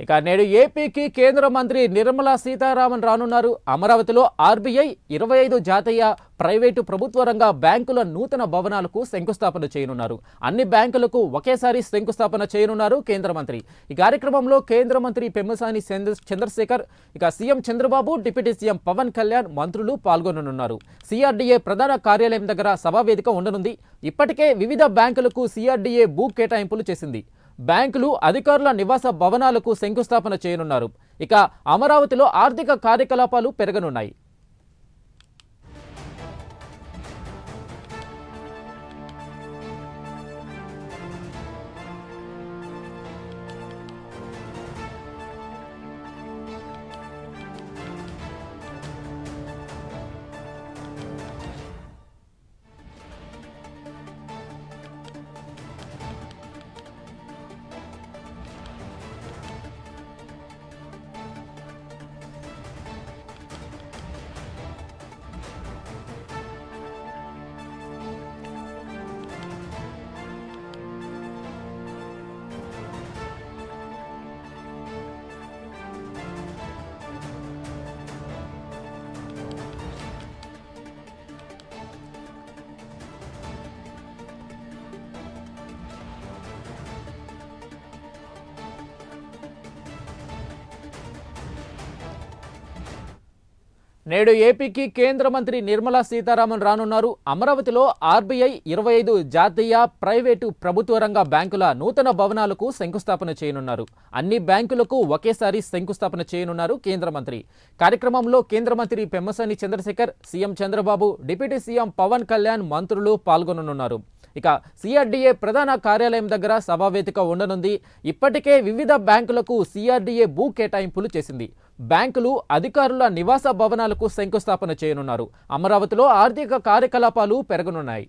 ఇక నేడు ఏపీకి కేంద్ర మంత్రి నిర్మలా సీతారామన్ రానున్నారు. అమరావతిలో ఆర్బీఐ 25 జాతీయ ప్రైవేటు ప్రభుత్వ రంగ బ్యాంకుల నూతన భవనాలకు శంకుస్థాపన చేయనున్నారు. అన్ని బ్యాంకులకు ఒకేసారి శంకుస్థాపన చేయనున్నారు కేంద్ర మంత్రి. ఈ కార్యక్రమంలో కేంద్ర మంత్రి పెమ్మసాని చంద్రశేఖర్, ఇక CM Chandrababu, deputy CM Pawan Kalyan మంత్రులు పాల్గొననున్నారు. సిఆర్డీఏ ప్రధాన కార్యాలయం దగ్గర సభావేదిక ఉండనుంది. ఇప్పటికే వివిధ బ్యాంకులకు సిఆర్డీఏ భూ కేటాయింపులు చేసింది. బ్యాంకులు అధికారుల నివాస భవనాలకు శంకుస్థాపన చేయనున్నారు. ఇక అమరావతిలో ఆర్థిక కార్యకలాపాలు పెరగనున్నాయి. నేడు ఏపీకి కేంద్ర మంత్రి నిర్మలా సీతారామన్ రానున్నారు. అమరావతిలో ఆర్బీఐ 25 జాతీయ ప్రైవేటు ప్రభుత్వ రంగ బ్యాంకుల నూతన భవనాలకు శంకుస్థాపన చేయనున్నారు. అన్ని బ్యాంకులకు ఒకేసారి శంకుస్థాపన చేయనున్నారు కేంద్ర మంత్రి. కార్యక్రమంలో కేంద్ర మంత్రి Pemmasani Chandrasekhar, CM Chandrababu, deputy CM Pawan Kalyan మంత్రులు పాల్గొననున్నారు. ఇక సిఆర్డీఏ ప్రధాన కార్యాలయం దగ్గర సభావేదిక ఉండనుంది. ఇప్పటికే వివిధ బ్యాంకులకు సిఆర్డీఏ భూ కేటాయింపులు చేసింది. బ్యాంకులు అధికారుల నివాస భవనాలకు శంకుస్థాపన చేయనున్నారు. అమరావతిలో ఆర్థిక కార్యకలాపాలు పెరగనున్నాయి.